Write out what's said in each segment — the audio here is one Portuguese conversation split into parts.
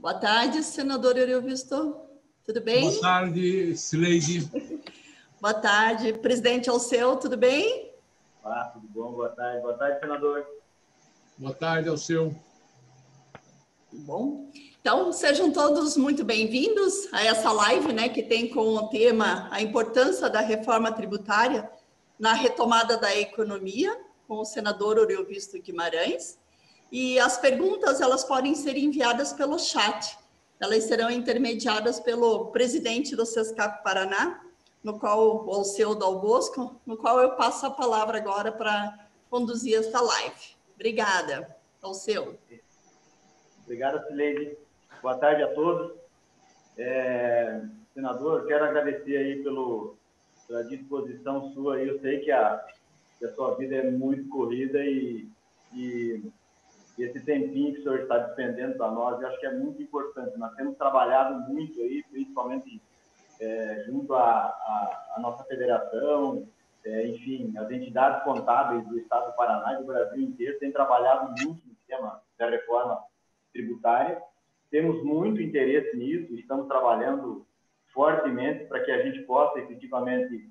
Boa tarde, senador Euríovisto. Tudo bem? Boa tarde, Sileide. Boa tarde, presidente Alceu, tudo bem? Olá, tudo bom? Boa tarde, senador. Boa tarde, Alceu. Bom, então sejam todos muito bem-vindos a essa live, né, que tem como tema a importância da reforma tributária na retomada da economia, com o senador Euríovisto Guimarães. E as perguntas, elas podem ser enviadas pelo chat. Elas serão intermediadas pelo presidente do Sescap Paraná, no qual, o Alceu Dal Bosco, no qual eu passo a palavra agora para conduzir esta live. Obrigada, Alceu. Obrigado, Sileide. Boa tarde a todos. Senador, quero agradecer aí pela disposição sua. Eu sei que a sua vida é muito corrida e esse tempinho que o senhor está despendendo para nós, eu acho que é muito importante. Nós temos trabalhado muito aí, principalmente junto à nossa federação, enfim, as entidades contábeis do Estado do Paraná e do Brasil inteiro têm trabalhado muito no tema da reforma tributária. Temos muito interesse nisso, estamos trabalhando fortemente para que a gente possa efetivamente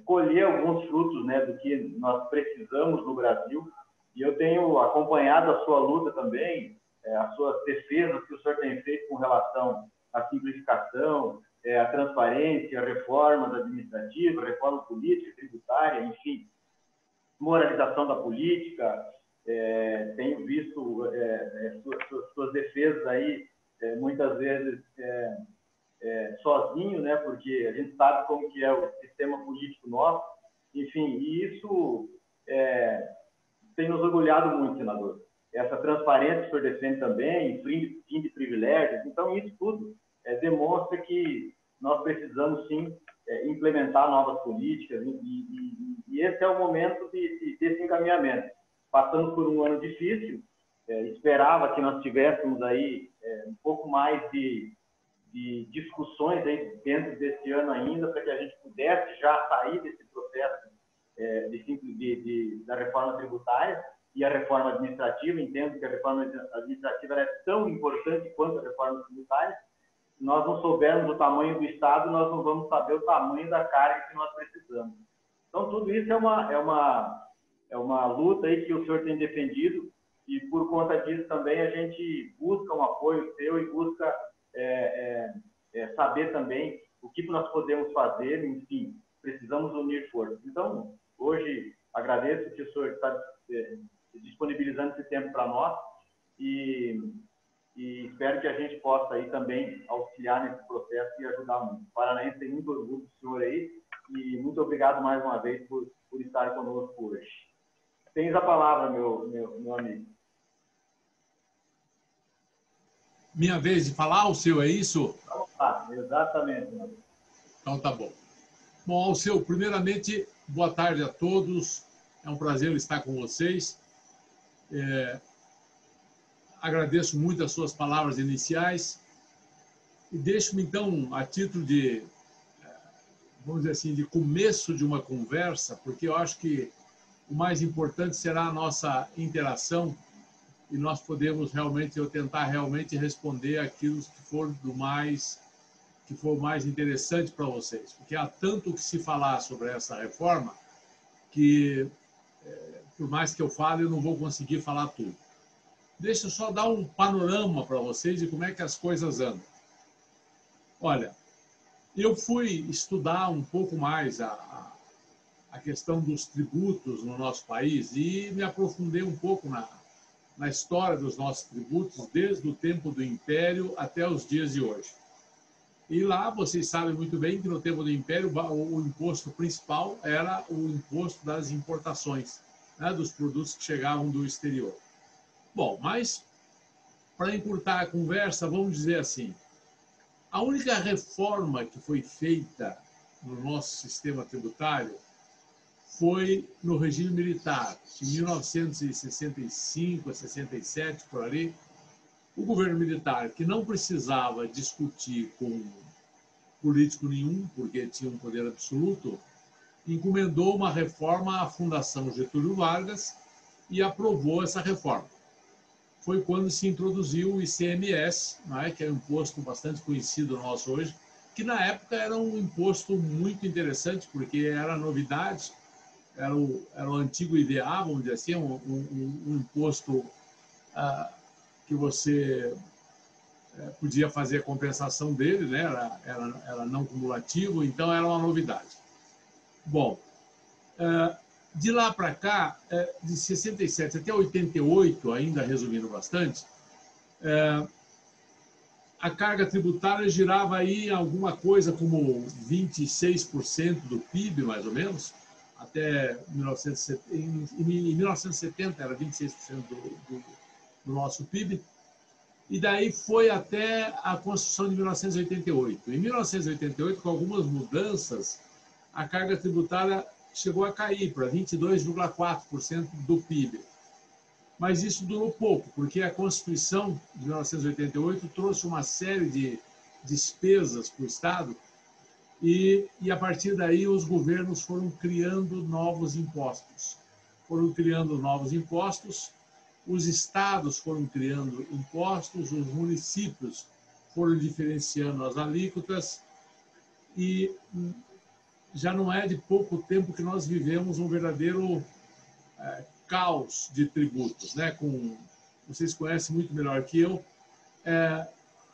colher alguns frutos, né, do que nós precisamos no Brasil. E eu tenho acompanhado a sua luta também, as suas defesas que o senhor tem feito com relação à simplificação, a transparência, a reforma administrativa, a reforma política, tributária, enfim, moralização da política. Tenho visto suas defesas aí, muitas vezes sozinho, né, porque a gente sabe como que é o sistema político nosso. Enfim, e isso tem nos orgulhado muito, senador. Essa transparência que o senhor defende também, fim de privilégios. Então, isso tudo demonstra que nós precisamos, sim, implementar novas políticas e esse é o momento desse encaminhamento. Passamos por um ano difícil, esperava que nós tivéssemos aí um pouco mais de discussões aí dentro desse ano ainda, para que a gente pudesse já sair desse processo da reforma tributária e a reforma administrativa. Entendo que a reforma administrativa é tão importante quanto a reforma tributária. Se nós não soubermos o tamanho do Estado, nós não vamos saber o tamanho da carga que nós precisamos. Então, tudo isso é uma luta aí que o senhor tem defendido e, por conta disso, também a gente busca um apoio seu e busca saber também o que nós podemos fazer. Enfim, precisamos unir forças. Então, hoje, agradeço que o senhor está disponibilizando esse tempo para nós e espero que a gente possa aí também auxiliar nesse processo e ajudar muito. O Paranaense tem muito orgulho do senhor aí e muito obrigado mais uma vez por estar conosco hoje. Tens a palavra, meu amigo. Minha vez de falar, Alceu, é isso? Exatamente. Então, tá bom. Bom, Alceu, primeiramente, boa tarde a todos. É um prazer estar com vocês. Agradeço muito as suas palavras iniciais e deixo-me, então, a título de, vamos dizer assim, de começo de uma conversa, porque eu acho que o mais importante será a nossa interação e nós podemos realmente, eu tentar realmente responder aquilo que for mais interessante para vocês, porque há tanto que se falar sobre essa reforma que, por mais que eu fale, eu não vou conseguir falar tudo. Deixa eu só dar um panorama para vocês de como é que as coisas andam. Olha, eu fui estudar um pouco mais a questão dos tributos no nosso país e me aprofundei um pouco na história dos nossos tributos, desde o tempo do Império até os dias de hoje. E lá, vocês sabem muito bem que no tempo do Império, o imposto principal era o imposto das importações, né, dos produtos que chegavam do exterior. Bom, mas, para encurtar a conversa, vamos dizer assim, a única reforma que foi feita no nosso sistema tributário foi no regime militar, em 1965 a 67, por ali. O governo militar, que não precisava discutir com político nenhum, porque tinha um poder absoluto, encomendou uma reforma à Fundação Getúlio Vargas e aprovou essa reforma. foi quando se introduziu o ICMS, né, que é um imposto bastante conhecido nosso hoje, que na época era um imposto muito interessante, porque era novidade, era o antigo IVA, vamos dizer assim, um imposto que você podia fazer a compensação dele, né? Era não cumulativo, então era uma novidade. Bom, de lá para cá, de 67 até 88, ainda resumindo bastante, a carga tributária girava aí alguma coisa como 26% do PIB, mais ou menos, até 1970, em 1970 era 26% do nosso PIB, e daí foi até a Constituição de 1988. Em 1988, com algumas mudanças, a carga tributária chegou a cair para 22,4% do PIB. Mas isso durou pouco, porque a Constituição de 1988 trouxe uma série de despesas para o Estado e a partir daí os governos foram criando novos impostos. Os estados foram criando impostos, os municípios foram diferenciando as alíquotas e já não é de pouco tempo que nós vivemos um verdadeiro caos de tributos, né? Vocês conhecem muito melhor que eu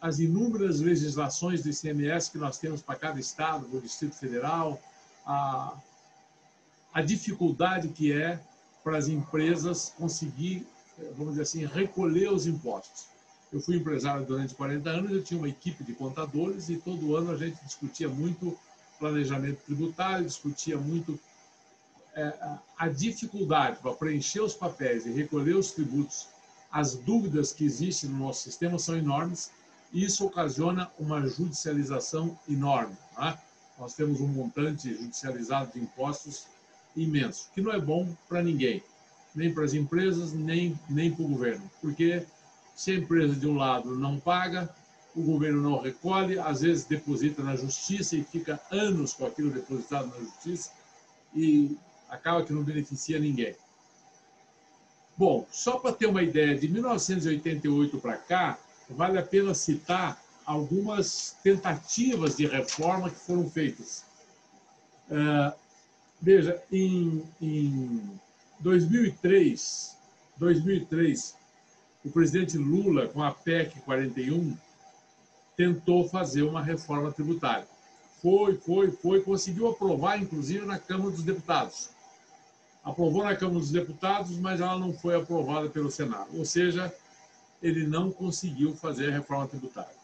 as inúmeras legislações do ICMS que nós temos para cada estado, do Distrito Federal, a dificuldade que é para as empresas conseguir, vamos dizer assim, recolher os impostos. Eu fui empresário durante 40 anos, eu tinha uma equipe de contadores e todo ano a gente discutia muito planejamento tributário, discutia muito a dificuldade para preencher os papéis e recolher os tributos. As dúvidas que existem no nosso sistema são enormes e isso ocasiona uma judicialização enorme. Né? Nós temos um montante judicializado de impostos imenso, que não é bom para ninguém, nem para as empresas, nem para o governo, porque se a empresa de um lado não paga, o governo não recolhe, às vezes deposita na justiça e fica anos com aquilo depositado na justiça e acaba que não beneficia ninguém. Bom, só para ter uma ideia, de 1988 para cá, vale a pena citar algumas tentativas de reforma que foram feitas. Veja, em 2003, o presidente Lula, com a PEC 41, tentou fazer uma reforma tributária. Conseguiu aprovar, inclusive, na Câmara dos Deputados. Aprovou na Câmara dos Deputados, mas ela não foi aprovada pelo Senado. Ou seja, ele não conseguiu fazer a reforma tributária.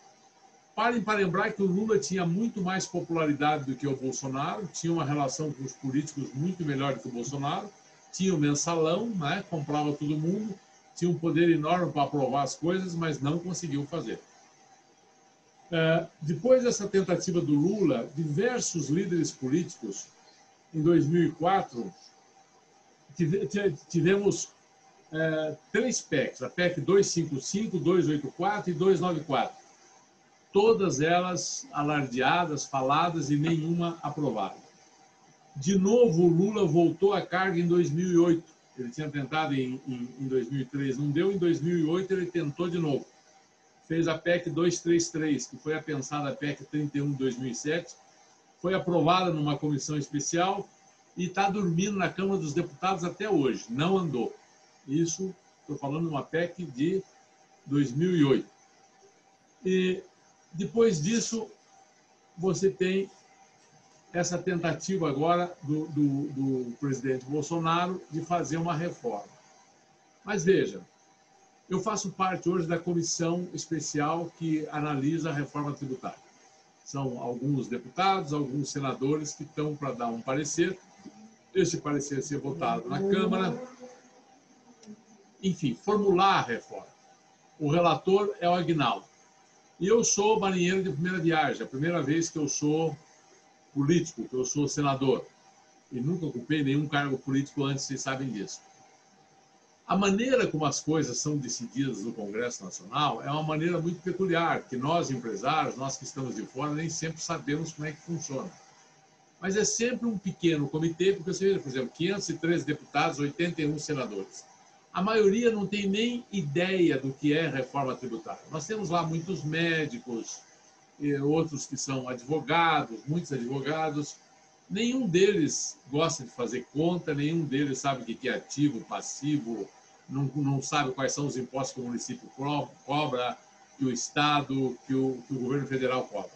Parem para lembrar que o Lula tinha muito mais popularidade do que o Bolsonaro, tinha uma relação com os políticos muito melhor do que o Bolsonaro, tinha o mensalão, né? Comprava todo mundo, tinha um poder enorme para aprovar as coisas, mas não conseguiu fazer. Depois dessa tentativa do Lula, diversos líderes políticos, em 2004, tivemos 3 PECs, a PEC 255, 284 e 294. Todas elas alardeadas, faladas e nenhuma aprovada. De novo, o Lula voltou à carga em 2008. Ele tinha tentado em 2003, não deu. Em 2008, ele tentou de novo. Fez a PEC 233, que foi a pensada PEC 31 de 2007. Foi aprovada numa comissão especial e está dormindo na Câmara dos Deputados até hoje. Não andou. Isso, estou falando de uma PEC de 2008. E depois disso, você tem essa tentativa agora do presidente Bolsonaro de fazer uma reforma. Mas veja, eu faço parte hoje da comissão especial que analisa a reforma tributária. São alguns deputados, alguns senadores que estão para dar um parecer. Esse parecer ser votado na Câmara. Enfim, formular a reforma. O relator é o Aguinaldo. E eu sou marinheiro de primeira viagem, a primeira vez que eu sou político, que eu sou senador. E nunca ocupei nenhum cargo político antes, vocês sabem disso. A maneira como as coisas são decididas no Congresso Nacional é uma maneira muito peculiar, que nós, empresários, nós que estamos de fora, nem sempre sabemos como é que funciona. Mas é sempre um pequeno comitê, porque você vê, por exemplo, 513 deputados, 81 senadores. a maioria não tem nem ideia do que é reforma tributária. Nós temos lá muitos médicos, outros que são advogados, muitos advogados. Nenhum deles gosta de fazer conta, nenhum deles sabe o que é ativo, passivo, não sabe quais são os impostos que o município cobra, que o Estado, que o governo federal cobra.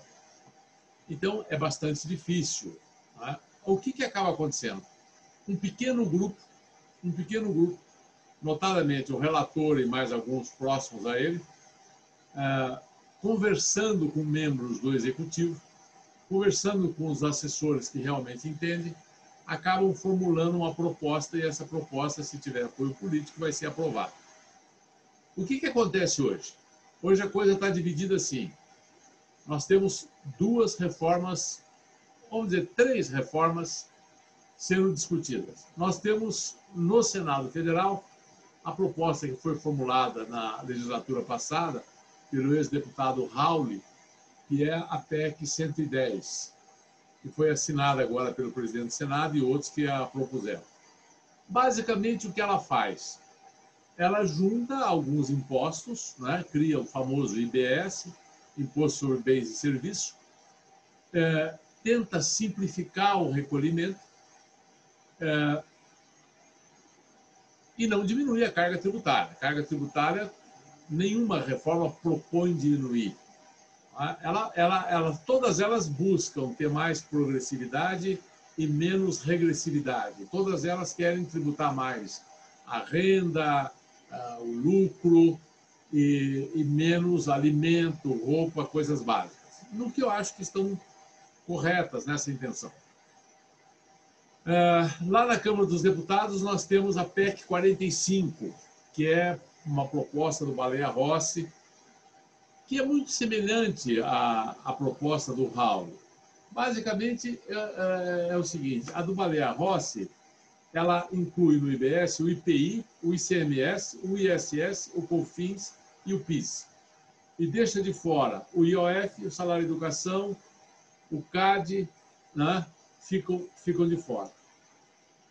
Então, é bastante difícil. Né? O que acaba acontecendo? Um pequeno grupo, notadamente o relator e mais alguns próximos a ele, conversando com membros do executivo, conversando com os assessores que realmente entendem, acabam formulando uma proposta e essa proposta, se tiver apoio político, vai ser aprovada. O que acontece hoje? Hoje a coisa está dividida assim. Nós temos duas reformas, vamos dizer, 3 reformas sendo discutidas. Nós temos no Senado Federal a proposta que foi formulada na legislatura passada pelo ex-deputado Rauli, que é a PEC 110, que foi assinada agora pelo presidente do Senado e outros que a propuseram. Basicamente, o que ela faz? Ela junta alguns impostos, né? Cria o famoso IBS, Imposto sobre Bens e Serviços, tenta simplificar o recolhimento e não diminui a carga tributária. A carga tributária, nenhuma reforma propõe diminuir. Todas elas buscam ter mais progressividade e menos regressividade. Todas elas querem tributar mais a renda, o lucro e menos alimento, roupa, coisas básicas. No que eu acho que estão corretas nessa intenção. Lá na Câmara dos Deputados, nós temos a PEC 45, que é uma proposta do Baleia Rossi, que é muito semelhante à proposta do Raul. Basicamente, é o seguinte, a do Baleia Rossi, ela inclui no IBS o IPI, o ICMS, o ISS, o COFINS e o PIS. E deixa de fora o IOF, o salário de educação, o CAD, né, ficam de fora.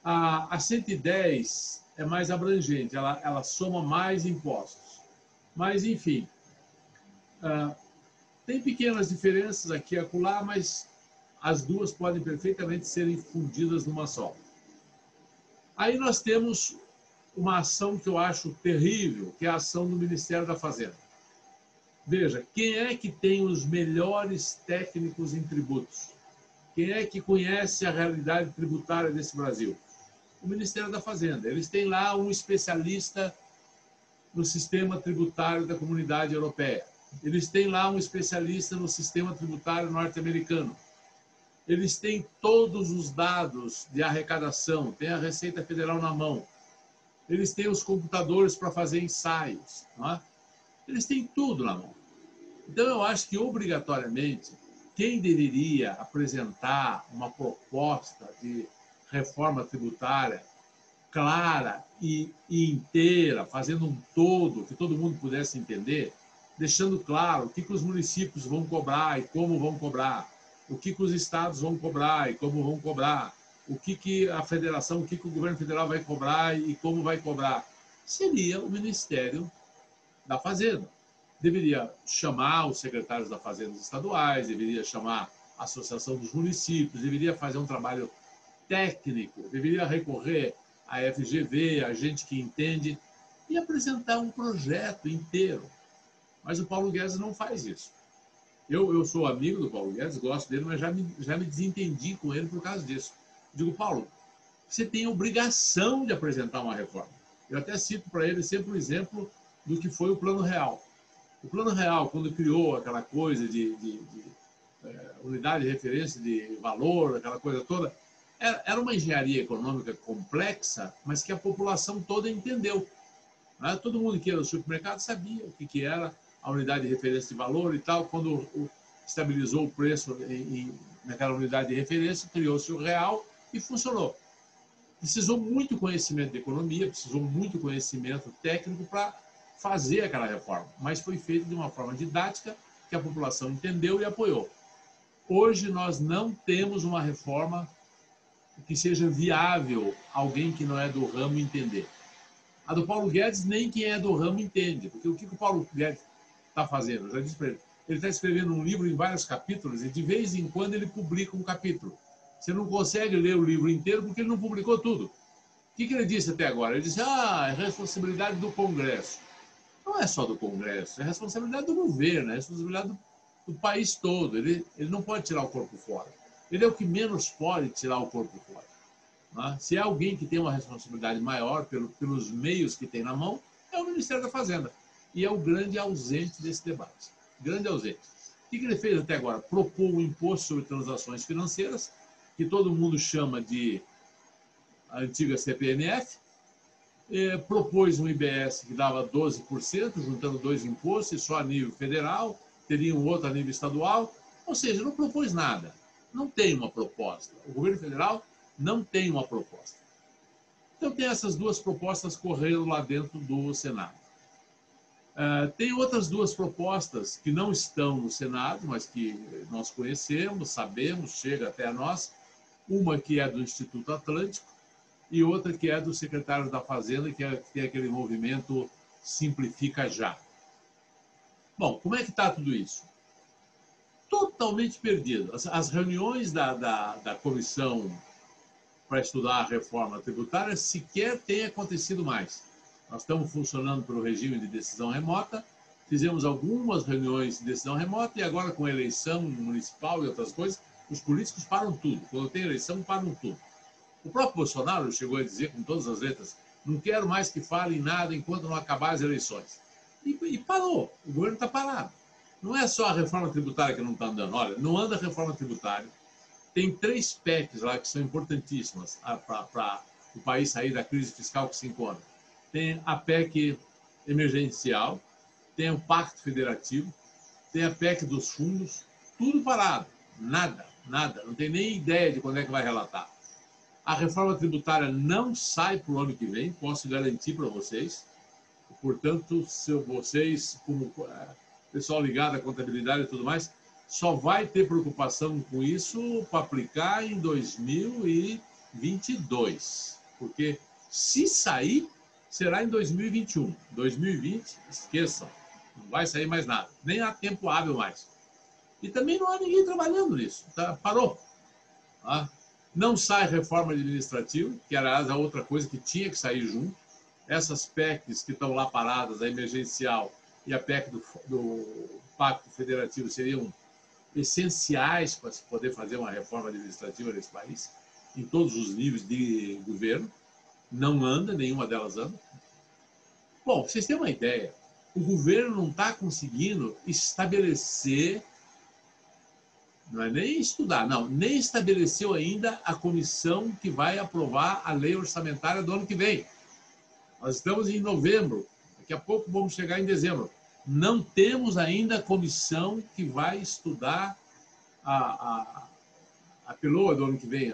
A 110 é mais abrangente, ela soma mais impostos. Mas, enfim, tem pequenas diferenças aqui e acolá, mas as duas podem perfeitamente serem fundidas numa só. Aí nós temos uma ação que eu acho terrível, que é a ação do Ministério da Fazenda. Veja, quem é que tem os melhores técnicos em tributos? Quem é que conhece a realidade tributária desse Brasil? O Ministério da Fazenda. Eles têm lá um especialista no sistema tributário da Comunidade Europeia. Eles têm lá um especialista no sistema tributário norte-americano. Eles têm todos os dados de arrecadação, têm a Receita Federal na mão. Eles têm os computadores para fazer ensaios. Não é? Eles têm tudo na mão. Então, eu acho que, obrigatoriamente, quem deveria apresentar uma proposta de reforma tributária clara e inteira, fazendo um todo, que todo mundo pudesse entender, deixando claro o que os municípios vão cobrar e como vão cobrar, o que os estados vão cobrar e como vão cobrar, o que a federação, o que o governo federal vai cobrar e como vai cobrar, seria o Ministério da Fazenda. Deveria chamar os secretários da Fazenda estaduais, deveria chamar a Associação dos Municípios, deveria fazer um trabalho técnico, deveria recorrer à FGV, a gente que entende, e apresentar um projeto inteiro. Mas o Paulo Guedes não faz isso. Eu sou amigo do Paulo Guedes, gosto dele, mas já me desentendi com ele por causa disso. Digo, Paulo, você tem a obrigação de apresentar uma reforma. Eu até cito para ele sempre o exemplo do que foi o Plano Real. O Plano Real, quando criou aquela coisa de unidade de referência de valor, aquela coisa toda, era uma engenharia econômica complexa, mas que a população toda entendeu. Né? Todo mundo que ia no supermercado sabia o que era a unidade de referência de valor e tal. Quando estabilizou o preço naquela unidade de referência, criou-se o real e funcionou. Precisou muito conhecimento de economia, precisou muito conhecimento técnico para fazer aquela reforma, mas foi feito de uma forma didática que a população entendeu e apoiou. Hoje nós não temos uma reforma que seja viável alguém que não é do ramo entender. A do Paulo Guedes, nem quem é do ramo entende. Porque o que o Paulo Guedes está fazendo? Eu já disse para ele. Ele está escrevendo um livro em vários capítulos e de vez em quando ele publica um capítulo. Você não consegue ler o livro inteiro porque ele não publicou tudo. O que ele disse até agora? Ele disse, é responsabilidade do Congresso. Não é só do Congresso, é responsabilidade do governo, é responsabilidade do país todo. Ele não pode tirar o corpo fora. Ele é o que menos pode tirar o corpo fora. Né? Se é alguém que tem uma responsabilidade maior pelos meios que tem na mão, é o Ministério da Fazenda. E é o grande ausente desse debate. Grande ausente. O que ele fez até agora? Propôs um imposto sobre transações financeiras, que todo mundo chama de a antiga CPMF, propôs um IBS que dava 12%, juntando dois impostos, e só a nível federal, teria um outro a nível estadual, ou seja, não propôs nada, não tem uma proposta. O governo federal não tem uma proposta. Então tem essas duas propostas correndo lá dentro do Senado. Tem outras duas propostas que não estão no Senado, mas que nós conhecemos, sabemos, chega até a nós. Uma que é do Instituto Atlântico e outra que é do secretário da Fazenda, que tem aquele movimento Simplifica Já. Bom, como é que está tudo isso? Totalmente perdido. As reuniões da comissão para estudar a reforma tributária sequer têm acontecido mais. Nós estamos funcionando pelo regime de decisão remota, fizemos algumas reuniões de decisão remota e agora com a eleição municipal e outras coisas, os políticos param tudo. Quando tem eleição, param tudo. O próprio Bolsonaro chegou a dizer com todas as letras, não quero mais que falem nada enquanto não acabar as eleições. E parou. O governo está parado. Não é só a reforma tributária que não está andando. Olha, não anda a reforma tributária. Tem 3 PECs lá que são importantíssimas para o país sair da crise fiscal que se encontra. Tem a PEC emergencial, tem o Pacto Federativo, tem a PEC dos fundos, tudo parado. Nada, nada. Não tem nem ideia de quando é que vai relatar. A reforma tributária não sai para o ano que vem, posso garantir para vocês. Portanto, se vocês, como pessoal ligado à contabilidade e tudo mais, só vai ter preocupação com isso para aplicar em 2022. Porque se sair, será em 2021. 2020, esqueçam, não vai sair mais nada. Nem há tempo hábil mais. E também não há ninguém trabalhando nisso. Parou. Tá? Não sai reforma administrativa, que era a outra coisa que tinha que sair junto. Essas PECs que estão lá paradas, a emergencial e a PEC do Pacto Federativo, seriam essenciais para se poder fazer uma reforma administrativa nesse país, em todos os níveis de governo. Não anda, nenhuma delas anda. Bom, para vocês terem uma ideia, o governo não está conseguindo estabelecer, não é nem estudar, não, nem estabeleceu ainda a comissão que vai aprovar a lei orçamentária do ano que vem. Nós estamos em novembro, daqui a pouco vamos chegar em dezembro. Não temos ainda a comissão que vai estudar a PLOA do ano que vem,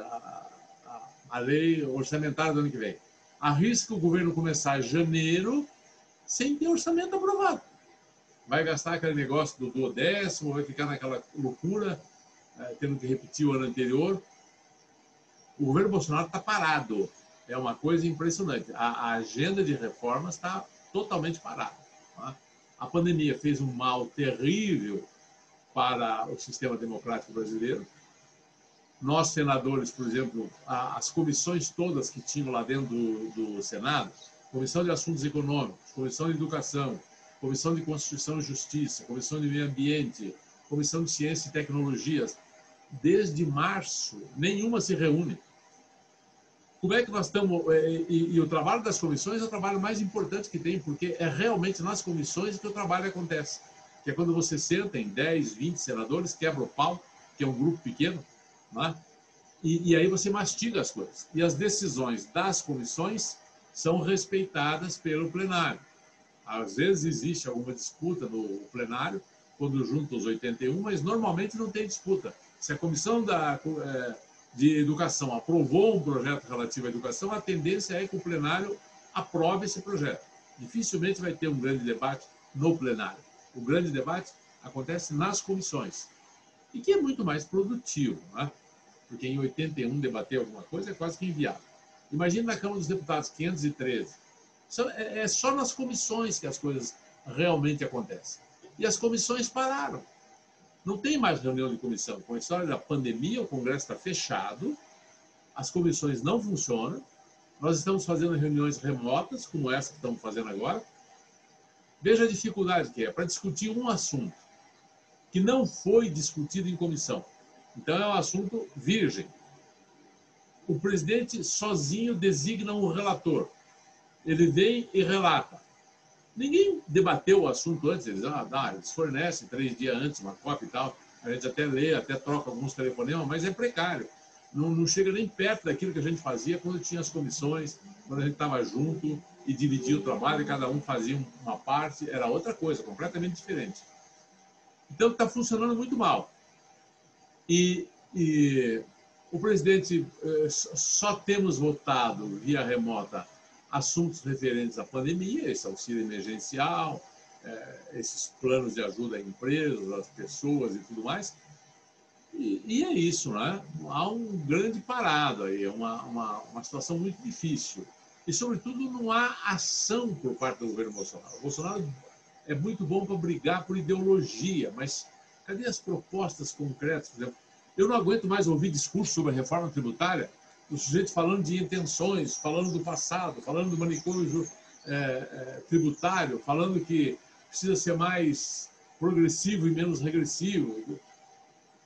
a lei orçamentária do ano que vem. Arrisca o governo começar em janeiro sem ter orçamento aprovado. Vai gastar aquele negócio do 10º, vai ficar naquela loucura, tendo que repetir o ano anterior. O governo Bolsonaro está parado. É uma coisa impressionante. A agenda de reformas está totalmente parada. Tá? A pandemia fez um mal terrível para o sistema democrático brasileiro. Nós, senadores, por exemplo, as comissões todas que tinham lá dentro do Senado, Comissão de Assuntos Econômicos, Comissão de Educação, Comissão de Constituição e Justiça, Comissão de Meio Ambiente, Comissão de Ciência e Tecnologias, desde março, nenhuma se reúne. Como é que nós estamos... E o trabalho das comissões é o trabalho mais importante que tem, porque é realmente nas comissões que o trabalho acontece. Que é quando você senta em 10, 20 senadores, quebra o pau, que é um grupo pequeno, né? E aí você mastiga as coisas. E as decisões das comissões são respeitadas pelo plenário. Às vezes existe alguma disputa no plenário, quando junta os 81, mas normalmente não tem disputa. Se a comissão de educação aprovou um projeto relativo à educação, a tendência é que o plenário aprove esse projeto. Dificilmente vai ter um grande debate no plenário. O grande debate acontece nas comissões, e que é muito mais produtivo, né? Porque em 81 debater alguma coisa é quase que inviável. Imagina na Câmara dos Deputados, 513. É só nas comissões que as coisas realmente acontecem. E as comissões pararam. Não tem mais reunião de comissão. Com a história da pandemia, o Congresso está fechado, as comissões não funcionam, nós estamos fazendo reuniões remotas, como essa que estamos fazendo agora. Veja a dificuldade que é para discutir um assunto que não foi discutido em comissão. Então, é um assunto virgem. O presidente sozinho designa um relator. Ele vem e relata. Ninguém debateu o assunto antes. Eles fornecem 3 dias antes uma cópia e tal. A gente até lê, até troca alguns telefonemas, mas é precário. Não chega nem perto daquilo que a gente fazia quando tinha as comissões, quando a gente estava junto e dividia o trabalho e cada um fazia uma parte. Era outra coisa, completamente diferente. Então, está funcionando muito mal. E o presidente, só temos votado via remota assuntos referentes à pandemia, esse auxílio emergencial, esses planos de ajuda a empresas, às pessoas e tudo mais. E é isso, né? Há um grande parado aí, uma situação muito difícil. E, sobretudo, não há ação por parte do governo Bolsonaro. O Bolsonaro é muito bom para brigar por ideologia, mas cadê as propostas concretas? Por exemplo, eu não aguento mais ouvir discurso sobre a reforma tributária, o sujeito falando de intenções, falando do passado, falando do manicômio tributário, falando que precisa ser mais progressivo e menos regressivo,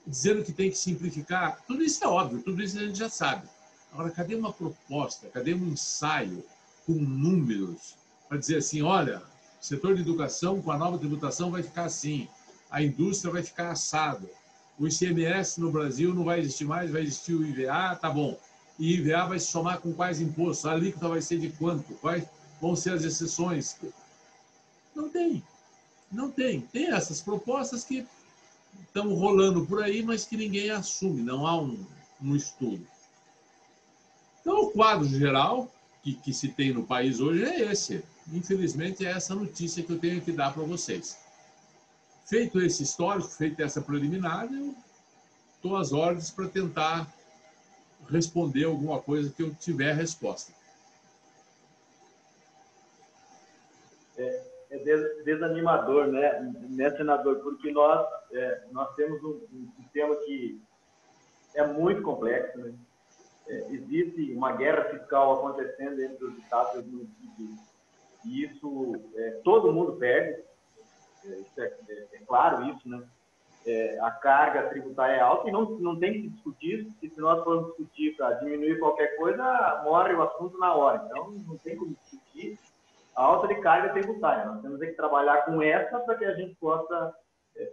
dizendo que tem que simplificar. Tudo isso é óbvio, tudo isso a gente já sabe. Agora, cadê uma proposta, cadê um ensaio com números para dizer assim, olha, o setor de educação com a nova tributação vai ficar assim, a indústria vai ficar assado, o ICMS no Brasil não vai existir mais, vai existir o IVA, tá bom. E IVA vai se somar com quais impostos? A alíquota vai ser de quanto? Quais vão ser as exceções? Não tem. Não tem. Tem essas propostas que estão rolando por aí, mas que ninguém assume, não há um estudo. Então, o quadro geral que se tem no país hoje é esse. Infelizmente, é essa notícia que eu tenho que dar para vocês. Feito esse histórico, feita essa preliminar, eu estou às ordens para tentar responder alguma coisa que eu tiver resposta. É desanimador, né, senador? Porque nós temos um sistema que é muito complexo, né? Existe uma guerra fiscal acontecendo entre os estados e os municípios, e isso todo mundo perde, é claro isso, né? A carga tributária é alta e não tem que discutir isso, porque se nós formos discutir para diminuir qualquer coisa, morre o assunto na hora. Então, não tem como discutir a alta de carga tributária. Nós temos que trabalhar com essa para que a gente possa,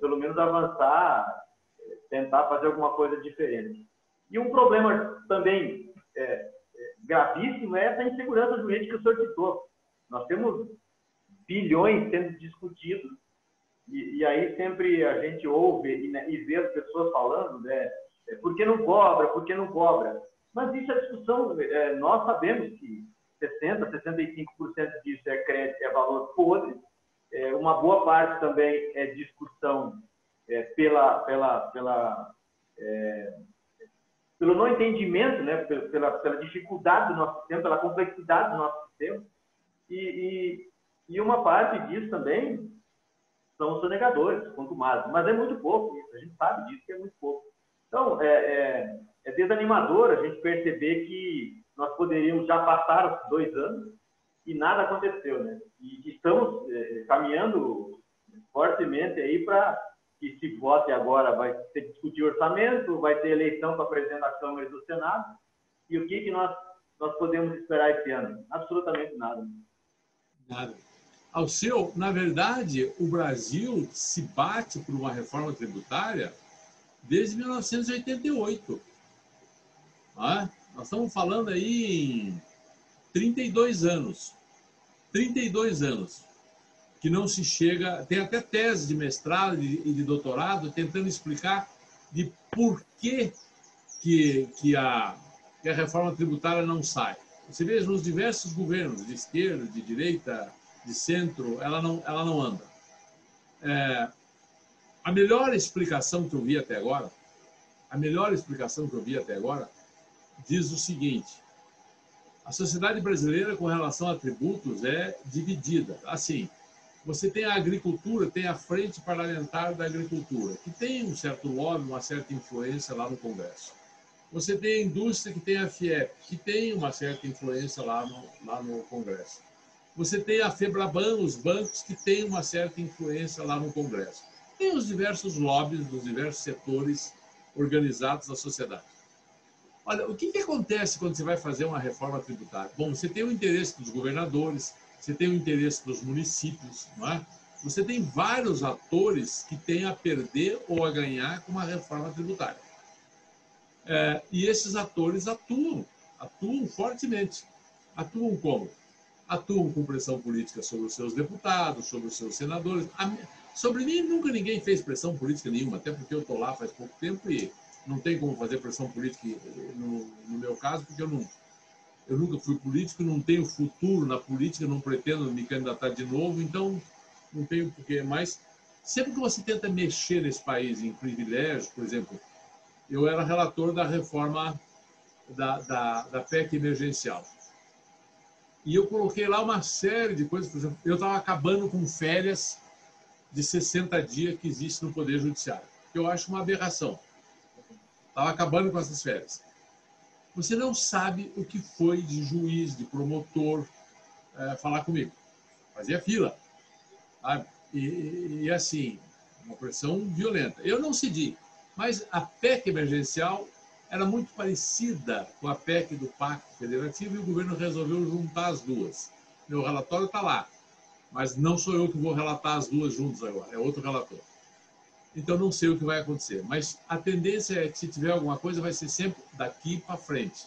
pelo menos, avançar, tentar fazer alguma coisa diferente. E um problema também gravíssimo é essa insegurança jurídica que o senhor citou. Nós temos bilhões sendo discutidos e aí sempre a gente ouve e vê as pessoas falando, né, por que não cobra, por que não cobra? Mas isso é discussão, nós sabemos que 60%, 65% disso é crédito, é valor podre, uma boa parte também é discussão pelo não entendimento, né, pela dificuldade do nosso sistema, pela complexidade do nosso sistema, e uma parte disso também são os sonegadores, contumazes, mas é muito pouco isso, a gente sabe disso, que é muito pouco. Então, é desanimador a gente perceber que nós poderíamos já passar os 2 anos e nada aconteceu, né? E estamos caminhando fortemente aí para que se vote agora, vai ter que discutir orçamento, vai ter eleição para presidente da Câmara e do Senado, e o que nós podemos esperar esse ano? Absolutamente nada. Nada. Alceu, na verdade, o Brasil se bate por uma reforma tributária desde 1988. Nós estamos falando aí em 32 anos. 32 anos que não se chega... Tem até tese de mestrado e de doutorado tentando explicar de por que a reforma tributária não sai. Você veja, nos diversos governos, de esquerda, de direita, de centro, ela não anda. A melhor explicação que eu vi até agora, diz o seguinte: A sociedade brasileira, com relação a tributos, é dividida. Assim, você tem a agricultura, tem a Frente Parlamentar da Agricultura, que tem um certo lobby, uma certa influência lá no Congresso. Você tem a indústria, que tem a FIEP, que tem uma certa influência lá no Congresso. Você tem a FEBRABAN, os bancos, que tem uma certa influência lá no Congresso. Tem os diversos lobbies dos diversos setores organizados da sociedade. Olha, o que acontece quando você vai fazer uma reforma tributária? Bom, você tem o interesse dos governadores, você tem o interesse dos municípios, não é? Você tem vários atores que têm a perder ou a ganhar com uma reforma tributária. E esses atores atuam fortemente. Atuam como? Atuam com pressão política sobre os seus deputados, sobre os seus senadores. Sobre mim, nunca ninguém fez pressão política nenhuma, até porque eu estou lá faz pouco tempo e não tem como fazer pressão política no meu caso, porque eu nunca fui político, não tenho futuro na política, não pretendo me candidatar de novo, então não tenho porquê. Mas sempre que você tenta mexer nesse país em privilégios, por exemplo, eu era relator da reforma da PEC emergencial. E eu coloquei lá uma série de coisas, por exemplo, eu estava acabando com férias de 60 dias que existe no Poder Judiciário, que eu acho uma aberração. Estava acabando com essas férias. Você não sabe o que foi de juiz, de promotor falar comigo. Fazia fila. Sabe? E assim, uma pressão violenta. Eu não cedi, mas a PEC emergencial era muito parecida com a PEC do Pacto Federativo e o governo resolveu juntar as duas. Meu relatório está lá, mas não sou eu que vou relatar as duas juntas agora, é outro relator. Então, não sei o que vai acontecer, mas a tendência é que, se tiver alguma coisa, vai ser sempre daqui para frente.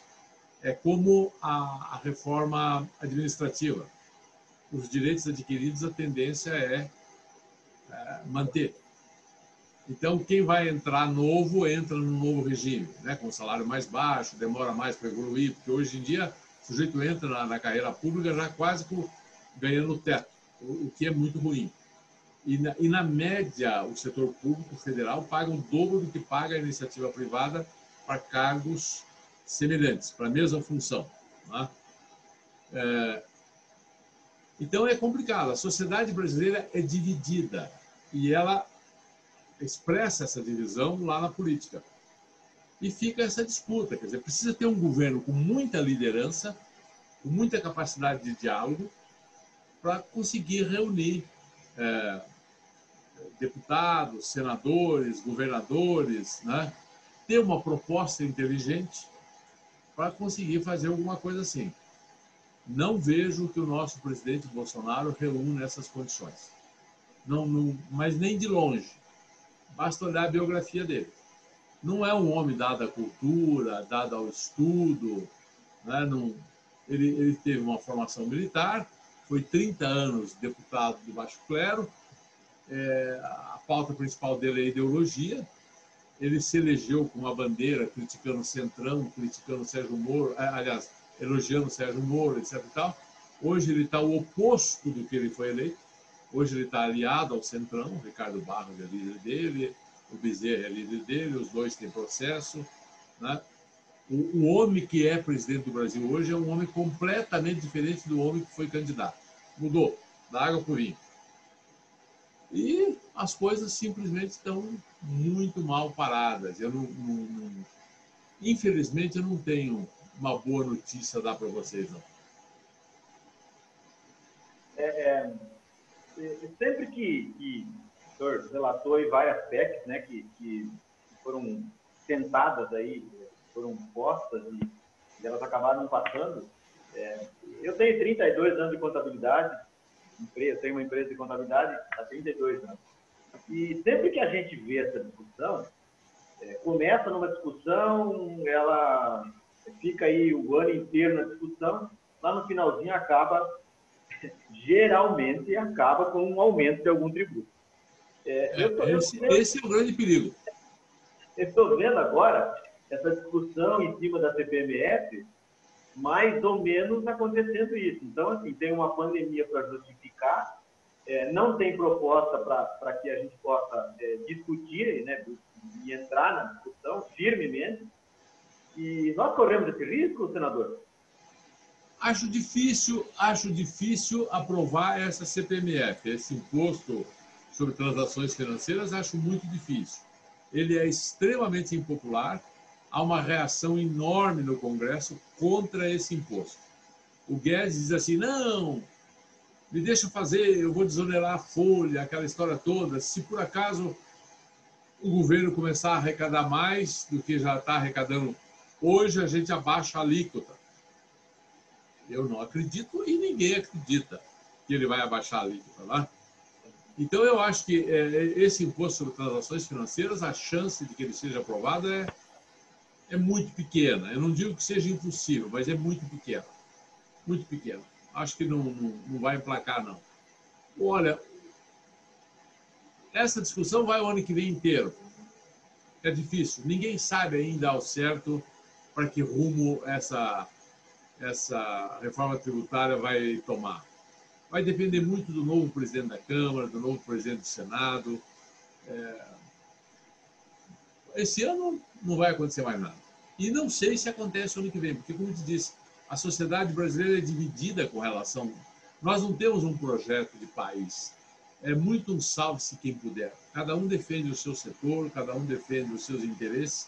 É como a reforma administrativa. Os direitos adquiridos, a tendência é manter. Então, quem vai entrar novo, entra no novo regime, né? Com salário mais baixo, demora mais para evoluir, porque hoje em dia o sujeito entra na carreira pública já quase ganhando o teto, o que é muito ruim. E na média, o setor público federal paga o dobro do que paga a iniciativa privada para cargos semelhantes, para a mesma função. Né? Então, é complicado. A sociedade brasileira é dividida e ela expressa essa divisão lá na política. E fica essa disputa. Quer dizer, precisa ter um governo com muita liderança, com muita capacidade de diálogo, para conseguir reunir deputados, senadores, governadores, né? Ter uma proposta inteligente para conseguir fazer alguma coisa assim. Não vejo que o nosso presidente Bolsonaro reúna essas condições. Mas nem de longe. Basta olhar a biografia dele. Não é um homem dado à cultura, dado ao estudo. Né? Ele teve uma formação militar, foi 30 anos deputado do baixo clero. A pauta principal dele é a ideologia. Ele se elegeu com uma bandeira criticando o Centrão, criticando o Sérgio Moro, aliás, elogiando o Sérgio Moro, etc. E tal. Hoje ele está o oposto do que ele foi eleito. Hoje ele está aliado ao Centrão, o Ricardo Barros é líder dele, o Bezerra é líder dele, os dois têm processo. Né? O homem que é presidente do Brasil hoje é um homem completamente diferente do homem que foi candidato. Mudou, da água para o vinho. E as coisas simplesmente estão muito mal paradas. Infelizmente, eu não tenho uma boa notícia a dar para vocês, não. Sempre que o senhor relatou aí várias PECs, né, que foram tentadas aí, foram postas e elas acabaram não passando. Eu tenho 32 anos de contabilidade, tenho uma empresa de contabilidade há 32 anos. E sempre que a gente vê essa discussão, começa numa discussão, ela fica aí o ano inteiro na discussão, lá no finalzinho geralmente acaba com um aumento de algum tributo. Esse é o grande perigo. Eu estou vendo agora essa discussão em cima da CPMF, mais ou menos acontecendo isso. Então, assim, tem uma pandemia para justificar, não tem proposta para que a gente possa discutir, né, e entrar na discussão firmemente. E nós corremos esse risco, senador? Acho difícil aprovar essa CPMF, esse imposto sobre transações financeiras, acho muito difícil. Ele é extremamente impopular, há uma reação enorme no Congresso contra esse imposto. O Guedes diz assim, não, me deixa fazer, eu vou desonerar a folha, aquela história toda. Se por acaso o governo começar a arrecadar mais do que já está arrecadando hoje, a gente abaixa a alíquota. Eu não acredito e ninguém acredita que ele vai abaixar a alíquota, né? Então, eu acho que esse imposto sobre transações financeiras, a chance de que ele seja aprovado é muito pequena. Eu não digo que seja impossível, mas é muito pequena. Muito pequena. Acho que não vai emplacar, não. Olha, essa discussão vai o ano que vem inteiro. É difícil. Ninguém sabe ainda ao certo para que rumo essa reforma tributária vai tomar. Vai depender muito do novo presidente da Câmara, do novo presidente do Senado. Esse ano não vai acontecer mais nada. E não sei se acontece o ano que vem, porque, como eu te disse, a sociedade brasileira é dividida com relação... Nós não temos um projeto de país. É muito um salve-se quem puder. Cada um defende o seu setor, cada um defende os seus interesses,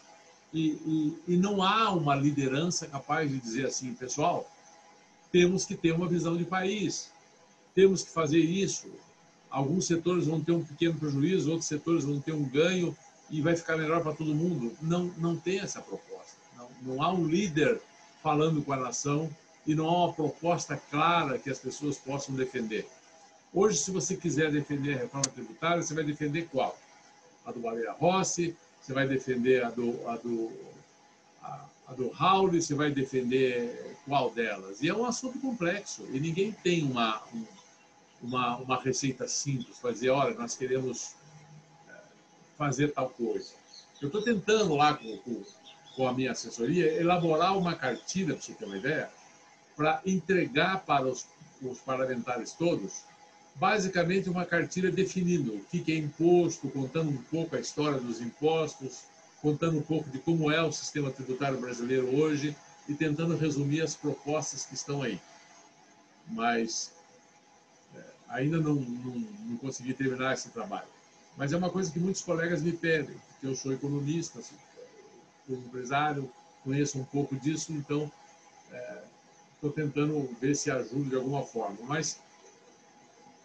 e não há uma liderança capaz de dizer assim, pessoal, temos que ter uma visão de país, temos que fazer isso. Alguns setores vão ter um pequeno prejuízo, outros setores vão ter um ganho e vai ficar melhor para todo mundo. Não tem essa proposta. Não há um líder falando com a nação e não há uma proposta clara que as pessoas possam defender. Hoje, se você quiser defender a reforma tributária, você vai defender qual? A do Baleia Rossi, você vai defender a do Raul, você vai defender qual delas? E é um assunto complexo e ninguém tem uma receita simples para dizer, olha, nós queremos fazer tal coisa. Eu estou tentando lá com a minha assessoria elaborar uma cartilha, para você ter uma ideia, para entregar para os parlamentares todos, basicamente uma cartilha definindo o que é imposto, contando um pouco a história dos impostos, contando um pouco de como é o sistema tributário brasileiro hoje e tentando resumir as propostas que estão aí. Mas ainda não consegui terminar esse trabalho. Mas é uma coisa que muitos colegas me pedem, porque eu sou economista, sou empresário, conheço um pouco disso, então estou tentando ver se ajudo de alguma forma. Mas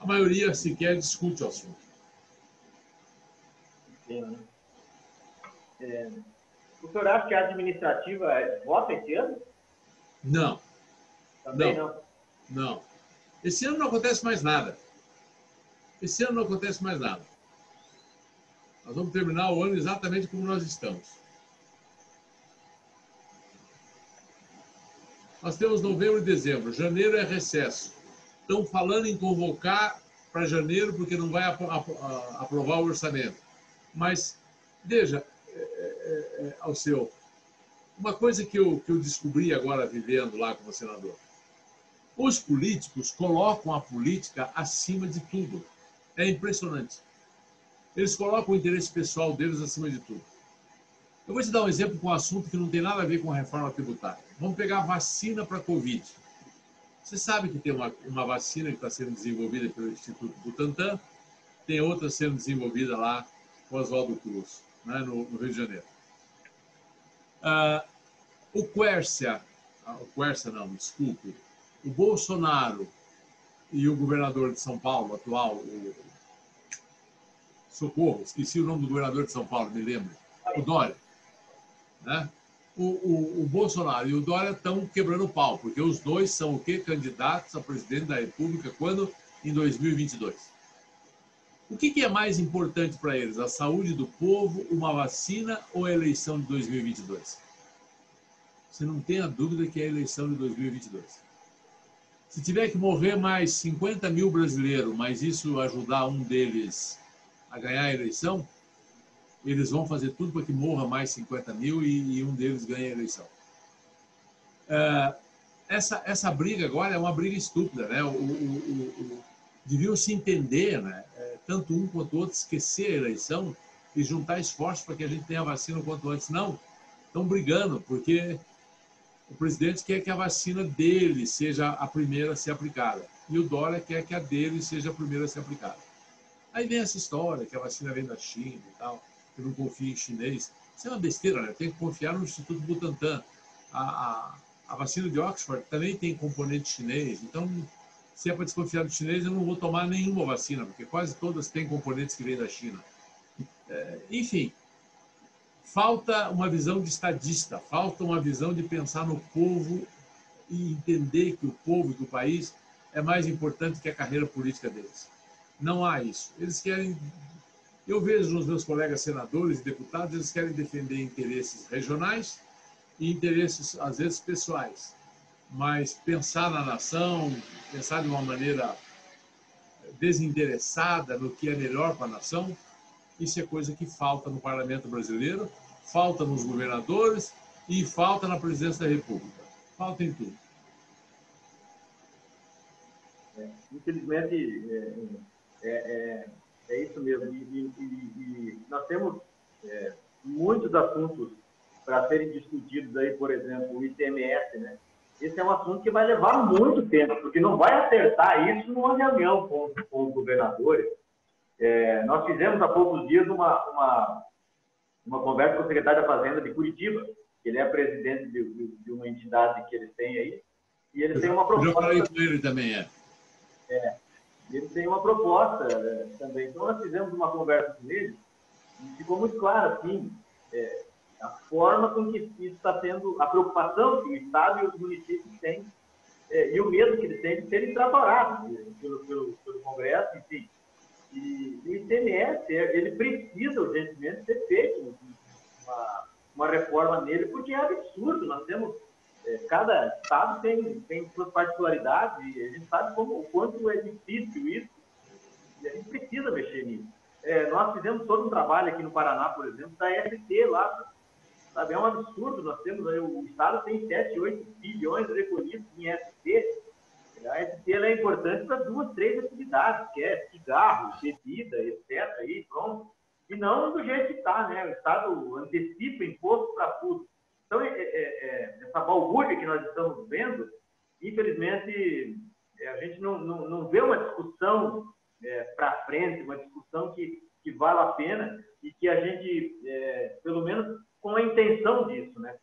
a maioria sequer discute o assunto. Entendo. O senhor acha que a administrativa vota esse ano? Não. Também não? Não. Esse ano não acontece mais nada. Nós vamos terminar o ano exatamente como nós estamos. Nós temos novembro e dezembro. Janeiro é recesso. Estão falando em convocar para janeiro porque não vai aprovar o orçamento. Mas, veja, Alceu, uma coisa que eu descobri agora vivendo lá como senador. Os políticos colocam a política acima de tudo. É impressionante. Eles colocam o interesse pessoal deles acima de tudo. Eu vou te dar um exemplo com um assunto que não tem nada a ver com a reforma tributária. Vamos pegar a vacina para a Covid. Você sabe que tem uma vacina que está sendo desenvolvida pelo Instituto Butantan, tem outra sendo desenvolvida lá com Oswaldo Cruz, né, no Rio de Janeiro. O Quércia não, desculpe, o Bolsonaro e o governador de São Paulo, atual, Socorro, esqueci o nome do governador de São Paulo, me lembro, o Dória, né? O Bolsonaro e o Dória estão quebrando o pau, porque os dois são o quê? Candidatos a presidente da República quando? Em 2022. O que é mais importante para eles? A saúde do povo, uma vacina ou a eleição de 2022? Você não tem a dúvida que é a eleição de 2022. Se tiver que morrer mais 50 mil brasileiros, mas isso ajudar um deles a ganhar a eleição, eles vão fazer tudo para que morra mais 50 mil e um deles ganhe a eleição. Essa briga agora é uma briga estúpida, né? Deviam se entender, né? Tanto um quanto o outro, esquecer a eleição e juntar esforços para que a gente tenha a vacina o quanto antes. Não, estão brigando, porque O presidente quer que a vacina dele seja a primeira a ser aplicada. E o Dória quer que a dele seja a primeira a ser aplicada. Aí vem essa história que a vacina vem da China e tal, que eu não confio em chinês. Isso é uma besteira, né? Tem que confiar no Instituto Butantan. A vacina de Oxford também tem componente chinês. Então, se é para desconfiar do chinês, eu não vou tomar nenhuma vacina, porque quase todas têm componentes que vêm da China. Enfim, falta uma visão de estadista, falta uma visão de pensar no povo e entender que o povo e que o país é mais importante que a carreira política deles. Não há isso. Eles querem... Eu vejo nos meus colegas senadores e deputados, eles querem defender interesses regionais e interesses, às vezes, pessoais. Mas pensar na nação, pensar de uma maneira desinteressada no que é melhor para a nação, isso é coisa que falta no parlamento brasileiro, falta nos governadores e falta na presidência da República. Falta em tudo. Infelizmente, é isso mesmo. E nós temos muitos assuntos para serem discutidos aí, por exemplo, o ICMS, né? Esse é um assunto que vai levar muito tempo, porque não vai acertar isso numa reunião com os governadores. Nós fizemos há poucos dias uma conversa com o secretário da Fazenda de Curitiba, que ele é presidente de uma entidade que eles têm aí, e eles têm uma proposta... Eu falei com ele também, Ele tem uma proposta também. Então, nós fizemos uma conversa com ele e ficou muito claro, assim, a forma com que isso está sendo, a preocupação que o Estado e os municípios têm e o medo que eles têm de serem trabalhados pelo Congresso, enfim. E o ICMS, ele precisa urgentemente ser feito uma reforma nele, porque é absurdo. Nós temos, cada estado tem suas particularidades e a gente sabe o quanto é difícil isso e a gente precisa mexer nisso. Nós fizemos todo um trabalho aqui no Paraná, por exemplo, da ST lá, sabe? É um absurdo. Nós temos aí, o estado tem 7, 8 bilhões recolhidos em ST. A ST ela é importante para 2, 3 atividades, que é cigarro, bebida, etc. E pronto. E não do jeito que está, né? O Estado antecipa imposto para tudo. Então, essa balbúrdia que nós estamos vendo, infelizmente, a gente não vê uma discussão para frente, uma discussão que vale a pena e que a gente, pelo menos, com a intenção disso, né?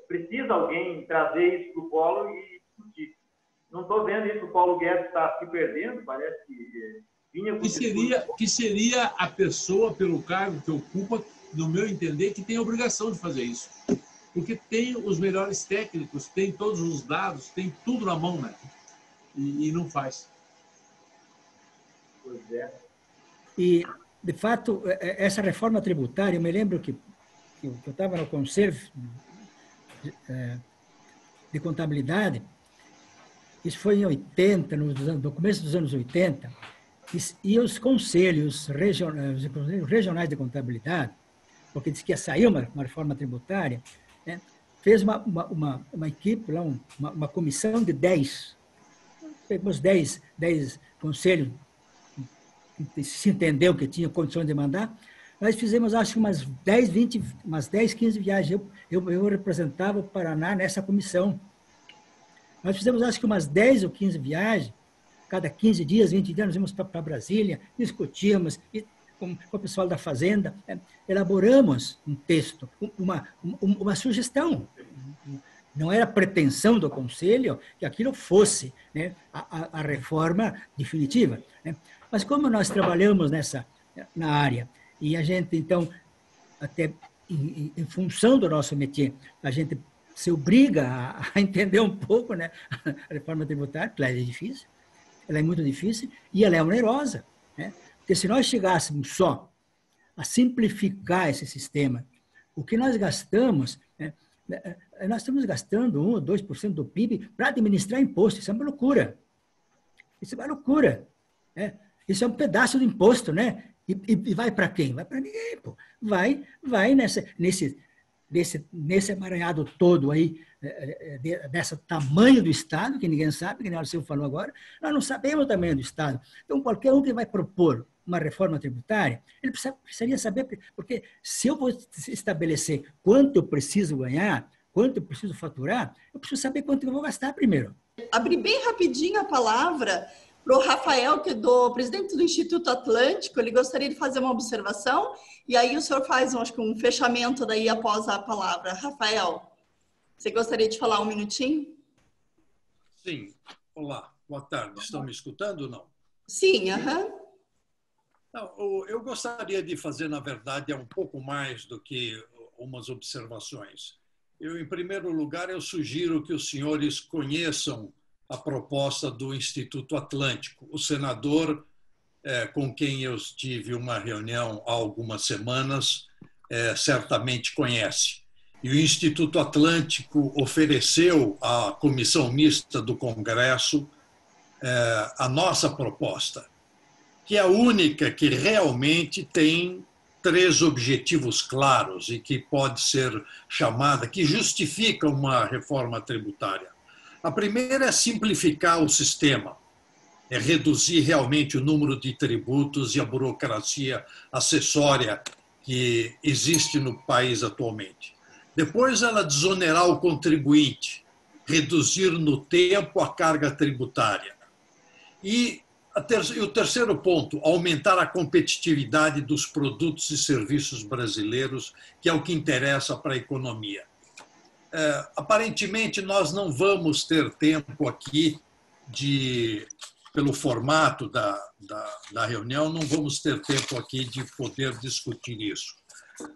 Precisa alguém trazer isso para o polo e discutir. Não estou vendo isso, o Paulo Guedes está se perdendo, parece que vinha com que seria a pessoa, pelo cargo que ocupa, no meu entender, que tem a obrigação de fazer isso. Porque tem os melhores técnicos, tem todos os dados, tem tudo na mão, né? E não faz. Pois é. E, de fato, essa reforma tributária, eu me lembro que eu estava no Conselho de Contabilidade. Isso foi em 80, no começo dos anos 80, e os conselhos regionais de contabilidade, porque disse que ia sair uma reforma tributária, né, fez uma equipe, lá, uma comissão de 10, pegamos 10 conselhos, que se entendeu que tinha condições de mandar. Nós fizemos, acho que umas 10, 15 viagens. Eu representava o Paraná nessa comissão. Nós fizemos, acho que umas 10 ou 15 viagens, cada 15 dias, 20 dias, nós íamos para Brasília, discutíamos com o pessoal da Fazenda, elaboramos um texto, uma sugestão. Não era pretensão do Conselho que aquilo fosse, né, a reforma definitiva, né? Mas como nós trabalhamos na área, e a gente, então, até em função do nosso métier, a gente se obriga a entender um pouco, né, a reforma tributária, que ela é difícil, ela é muito difícil e ela é onerosa, né? Porque se nós chegássemos só a simplificar esse sistema, o que nós gastamos, né, nós estamos gastando 1 ou 2% do PIB para administrar imposto. Isso é uma loucura. Isso é uma loucura, né? Isso é um pedaço de imposto, né? E vai para quem? Vai para ninguém, pô. Vai nesse emaranhado todo aí, desse tamanho do Estado, que ninguém sabe, que nem o Alceu falou agora, nós não sabemos o tamanho do Estado. Então, qualquer um que vai propor uma reforma tributária, ele precisaria saber, porque se eu vou estabelecer quanto eu preciso ganhar, quanto eu preciso faturar, eu preciso saber quanto eu vou gastar primeiro. Abrir bem rapidinho a palavra para o Rafael, que é do presidente do Instituto Atlântico. Ele gostaria de fazer uma observação e aí o senhor faz, acho que um fechamento daí após a palavra. Rafael, você gostaria de falar um minutinho? Sim. Olá, boa tarde. Estão me escutando ou não? Sim, aham. Não, eu gostaria de fazer, na verdade, um pouco mais do que umas observações. Em primeiro lugar, eu sugiro que os senhores conheçam a proposta do Instituto Atlântico. O senador, com quem eu tive uma reunião há algumas semanas, certamente conhece. E o Instituto Atlântico ofereceu à Comissão Mista do Congresso a nossa proposta, que é a única que realmente tem 3 objetivos claros e que pode ser chamada, que justifica uma reforma tributária. A primeira é simplificar o sistema, é reduzir realmente o número de tributos e a burocracia acessória que existe no país atualmente. Depois, ela desonerar o contribuinte, reduzir no tempo a carga tributária. E o terceiro ponto, aumentar a competitividade dos produtos e serviços brasileiros, que é o que interessa para a economia. Aparentemente, nós não vamos ter tempo aqui pelo formato da reunião, não vamos ter tempo aqui de poder discutir isso.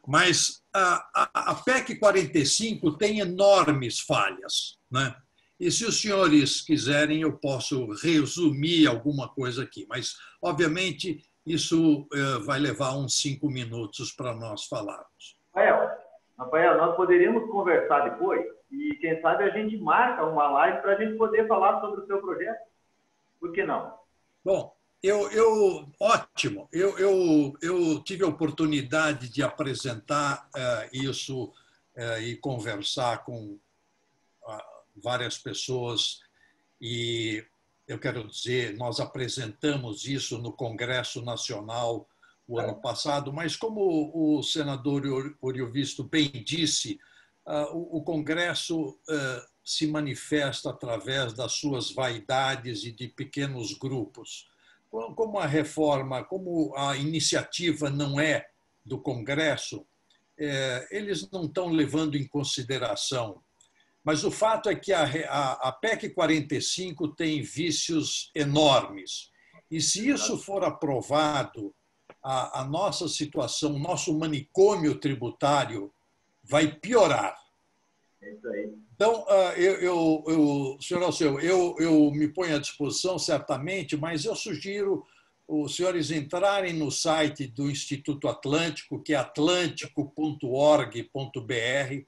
Mas a PEC 45 tem enormes falhas, né? E se os senhores quiserem, eu posso resumir alguma coisa aqui. Mas, obviamente, isso vai levar uns 5 minutos para nós falarmos. Rafael, nós poderíamos conversar depois e, quem sabe, a gente marca uma live para a gente poder falar sobre o seu projeto. Por que não? Bom, ótimo. Eu tive a oportunidade de apresentar isso e conversar com várias pessoas e eu quero dizer, nós apresentamos isso no Congresso Nacional o ano passado, mas como o senador Oriovisto bem disse, o Congresso se manifesta através das suas vaidades e de pequenos grupos. Como a reforma, como a iniciativa não é do Congresso, eles não estão levando em consideração. Mas o fato é que a PEC 45 tem vícios enormes. E se isso for aprovado, a nossa situação, o nosso manicômio tributário vai piorar. É isso aí. Então, senhor Alceu, eu me ponho à disposição, certamente, mas eu sugiro os senhores entrarem no site do Instituto Atlântico, que é atlântico.org.br.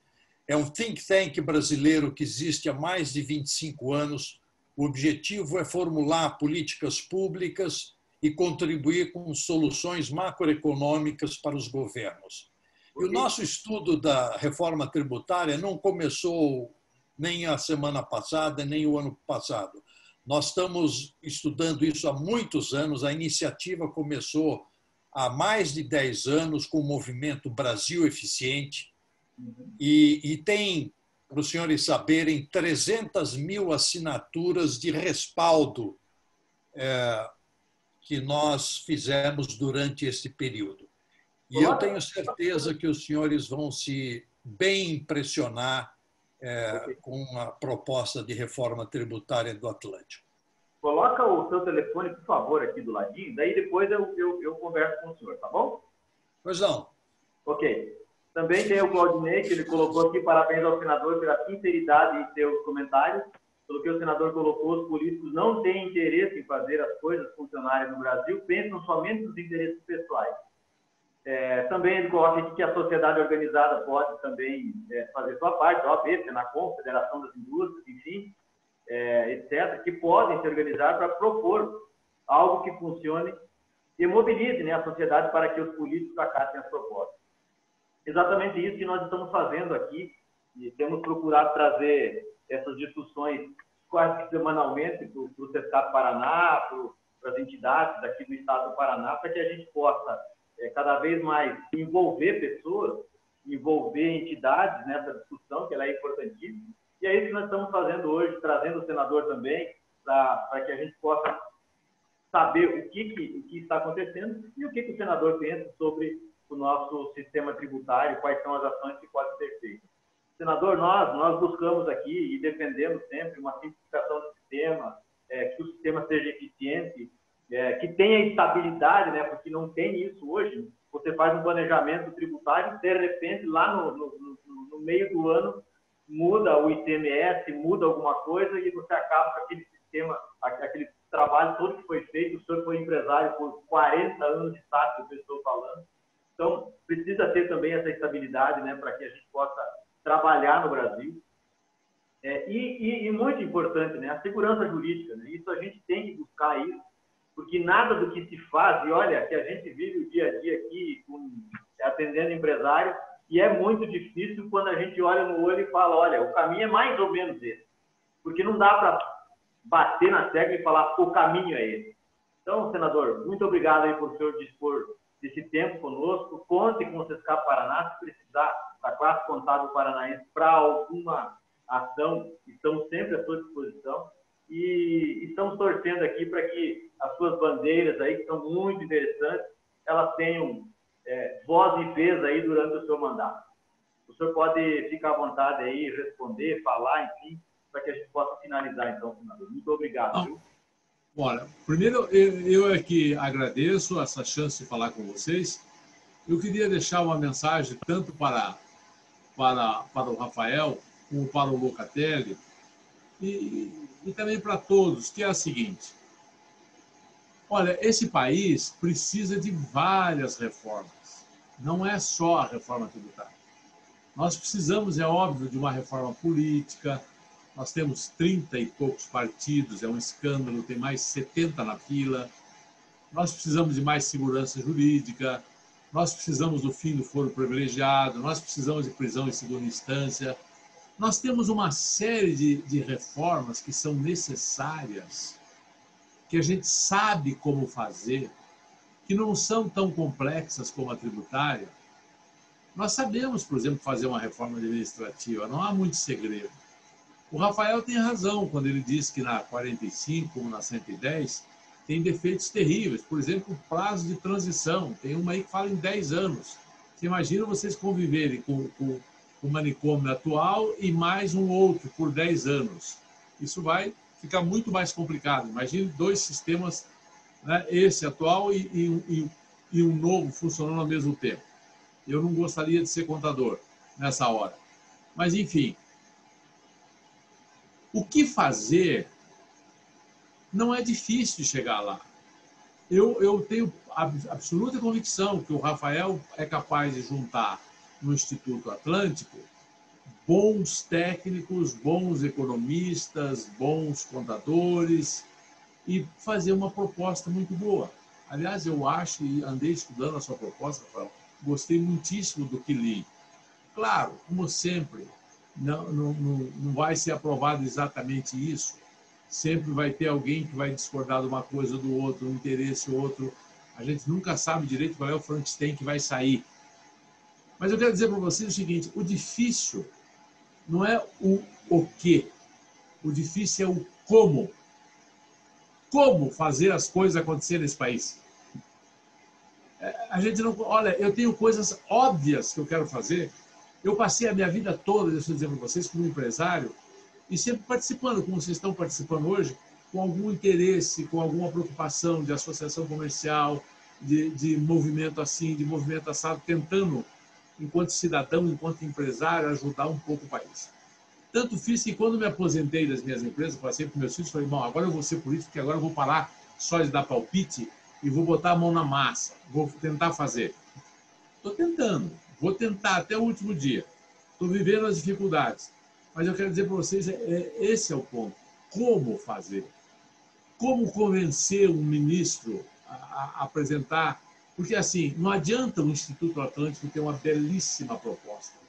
É um think tank brasileiro que existe há mais de 25 anos. O objetivo é formular políticas públicas e contribuir com soluções macroeconômicas para os governos. E o nosso estudo da reforma tributária não começou nem a semana passada, nem o ano passado. Nós estamos estudando isso há muitos anos. A iniciativa começou há mais de 10 anos com o movimento Brasil Eficiente e tem, para os senhores saberem, 300 mil assinaturas de respaldo que nós fizemos durante esse período. E eu tenho certeza que os senhores vão se bem impressionar com a proposta de reforma tributária do Atlântico. Coloca o seu telefone, por favor, aqui do ladinho, daí depois eu converso com o senhor, tá bom? Pois não. Ok. Também tem o Claudinei, que ele colocou aqui, parabéns ao senador pela sinceridade em seus comentários. Pelo que o senador colocou, os políticos não têm interesse em fazer as coisas funcionarem no Brasil, pensam somente nos interesses pessoais. Também ele coloca aqui que a sociedade organizada pode também fazer sua parte, a OAB, Senacom, Federação das Indústrias, enfim, etc., que podem se organizar para propor algo que funcione e mobilize, né, a sociedade para que os políticos acatem as propostas. Exatamente isso que nós estamos fazendo aqui e temos procurado trazer essas discussões quase que semanalmente para o CESCAP Paraná, para as entidades daqui do estado do Paraná, para que a gente possa cada vez mais envolver pessoas envolver entidades nessa discussão, que ela é importantíssima. E é isso que nós estamos fazendo hoje, trazendo o senador também, para que a gente possa saber o que está acontecendo e o que o senador pensa sobre o nosso sistema tributário, quais são as ações que podem ser feitas. Senador, nós buscamos aqui e defendemos sempre uma simplificação do sistema, que o sistema seja eficiente, que tenha estabilidade, né? Porque não tem isso hoje. Você faz um planejamento tributário, de repente, lá no meio do ano, muda o ICMS, muda alguma coisa e você acaba com aquele sistema, aquele trabalho todo que foi feito. O senhor foi empresário por 40 anos, sabe do que eu estou falando. Então, precisa ter também essa estabilidade, né, para que a gente possa trabalhar no Brasil. E muito importante, né, a segurança jurídica. Né? Isso a gente tem que buscar isso, porque nada do que se faz, e olha, que a gente vive o dia a dia aqui atendendo empresário, e é muito difícil quando a gente olha no olho e fala, olha, o caminho é mais ou menos esse. Porque não dá para bater na tecla e falar, o caminho é esse. Então, senador, muito obrigado aí por o senhor dispor desse tempo conosco. Conte com o Sescap Paraná, se precisar da classe contábil paranaense para alguma ação, estamos sempre à sua disposição. E estamos torcendo aqui para que as suas bandeiras aí, que são muito interessantes, elas tenham voz e vez aí durante o seu mandato. O senhor pode ficar à vontade aí, responder, falar, enfim, para que a gente possa finalizar, então, senador. Muito obrigado. Viu? Olha, primeiro, eu é que agradeço essa chance de falar com vocês. Eu queria deixar uma mensagem tanto para o Rafael como para o Locatelli e também para todos, que é a seguinte. Olha, esse país precisa de várias reformas. Não é só a reforma tributária. Nós precisamos, é óbvio, de uma reforma política. Nós temos 30 e poucos partidos, é um escândalo, tem mais 70 na fila. Nós precisamos de mais segurança jurídica, nós precisamos do fim do foro privilegiado, nós precisamos de prisão em segunda instância. Nós temos uma série de reformas que são necessárias, que a gente sabe como fazer, que não são tão complexas como a tributária. Nós sabemos, por exemplo, fazer uma reforma administrativa, não há muito segredo. O Rafael tem razão quando ele diz que na 45, como na 110, tem defeitos terríveis. Por exemplo, o prazo de transição. Tem uma aí que fala em 10 anos. Você imagina vocês conviverem com o manicômio atual e mais um outro por 10 anos. Isso vai ficar muito mais complicado. Imagine dois sistemas, né, esse atual e um novo funcionando ao mesmo tempo. Eu não gostaria de ser contador nessa hora. Mas, enfim, o que fazer não é difícil de chegar lá. Eu tenho absoluta convicção que o Rafael é capaz de juntar no Instituto Atlântico bons técnicos, bons economistas, bons contadores e fazer uma proposta muito boa. Aliás, eu acho, e andei estudando a sua proposta, Rafael, gostei muitíssimo do que li. Claro, como sempre, não vai ser aprovado exatamente isso. Sempre vai ter alguém que vai discordar de uma coisa ou do outro, um interesse ou outro. A gente nunca sabe direito qual é o Frankenstein que vai sair. Mas eu quero dizer para vocês o seguinte, o difícil não é o quê, o difícil é o como. Como fazer as coisas acontecerem nesse país. A gente não... Olha, eu tenho coisas óbvias que eu quero fazer. Eu passei a minha vida toda, deixa eu dizer para vocês, como empresário, e sempre participando, como vocês estão participando hoje, com algum interesse, com alguma preocupação de associação comercial, de movimento assim, de movimento assado, tentando, enquanto cidadão, enquanto empresário, ajudar um pouco o país. Tanto fiz que quando me aposentei das minhas empresas, passei para meus filhos, falei, bom, agora eu vou ser político, porque agora eu vou parar só de dar palpite e vou botar a mão na massa, vou tentar fazer. Estou tentando, vou tentar até o último dia. Estou vivendo as dificuldades. Mas eu quero dizer para vocês, esse é o ponto. Como fazer? Como convencer um ministro a apresentar? Porque, assim, não adianta o Instituto Atlântico ter uma belíssima proposta.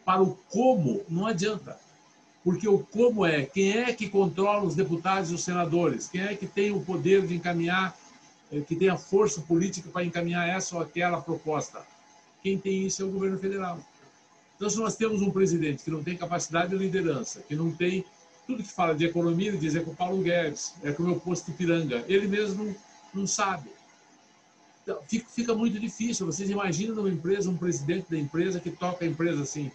Para o como, não adianta. Porque o como é quem é que controla os deputados e os senadores, quem é que tem o poder de encaminhar, que tem a força política para encaminhar essa ou aquela proposta, quem tem isso é o governo federal. Então, se nós temos um presidente que não tem capacidade de liderança, que não tem tudo que fala de economia, ele diz é com o Paulo Guedes, é com o meu posto de Ipiranga. Ele mesmo não sabe. Então, fica muito difícil. Vocês imaginam numa empresa, um presidente da empresa que toca a empresa assim.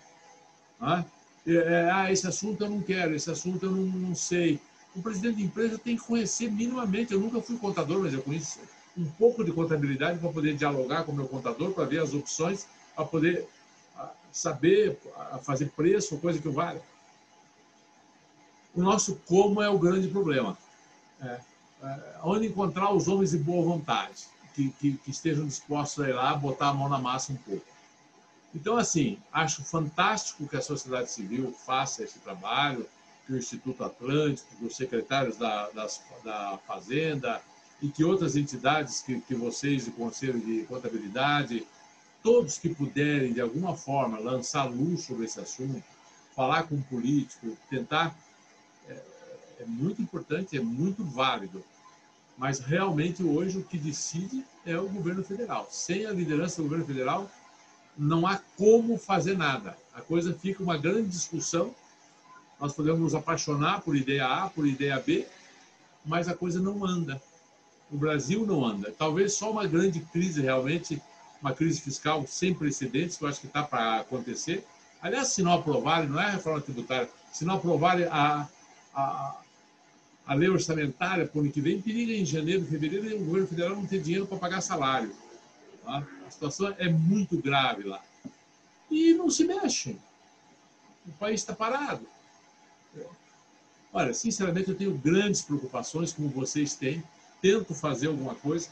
Esse assunto eu não quero, esse assunto eu não sei. O presidente de empresa tem que conhecer minimamente. Eu nunca fui contador, mas eu conheço um pouco de contabilidade para poder dialogar com o meu contador, para ver as opções, para poder saber fazer preço, coisa que vale. O nosso como é o grande problema. Onde encontrar os homens de boa vontade, que estejam dispostos a ir lá, botar a mão na massa um pouco. Então, assim, acho fantástico que a sociedade civil faça esse trabalho, que o Instituto Atlântico, que os secretários da Fazenda e que outras entidades que vocês, o Conselho de Contabilidade, todos que puderem, de alguma forma, lançar luz sobre esse assunto, falar com o político, tentar... É muito importante, é muito válido. Mas, realmente, hoje, o que decide é o governo federal. Sem a liderança do governo federal, não há como fazer nada. A coisa fica uma grande discussão. Nós podemos nos apaixonar por ideia A, por ideia B, mas a coisa não anda. O Brasil não anda. Talvez só uma grande crise, realmente, uma crise fiscal sem precedentes, que eu acho que está para acontecer. Aliás, se não aprovarem, não é a reforma tributária, se não aprovarem a lei orçamentária para o ano que vem, periga em janeiro, fevereiro, o governo federal não ter dinheiro para pagar salário. Tá? A situação é muito grave lá. E não se mexe. O país está parado. Olha, sinceramente, eu tenho grandes preocupações, como vocês têm. Tento fazer alguma coisa.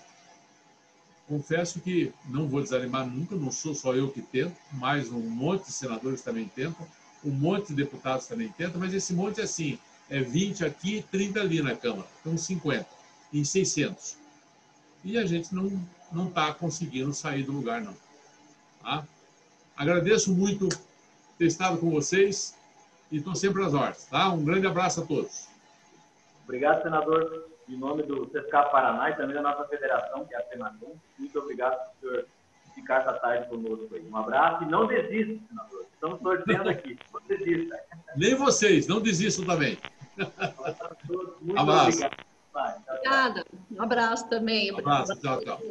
Confesso que não vou desanimar nunca, não sou só eu que tento, mas um monte de senadores também tentam, um monte de deputados também tentam, mas esse monte é assim, é 20 aqui, 30 ali na Câmara, então 50, em 600. E a gente não está conseguindo sair do lugar, não. Tá? Agradeço muito ter estado com vocês e estou sempre às ordens. Tá? Um grande abraço a todos. Obrigado, senador. Em nome do CESCAP Paraná e também da nossa federação, que é a FENACOM, muito obrigado por senhor ficar essa tarde conosco aí. Um abraço e não desista, senador. Estamos torcendo aqui. Não desista. Nem vocês, não desistam também. Muito abraço. Obrigado. Obrigada. Um abraço também. Um abraço. Tchau, tchau.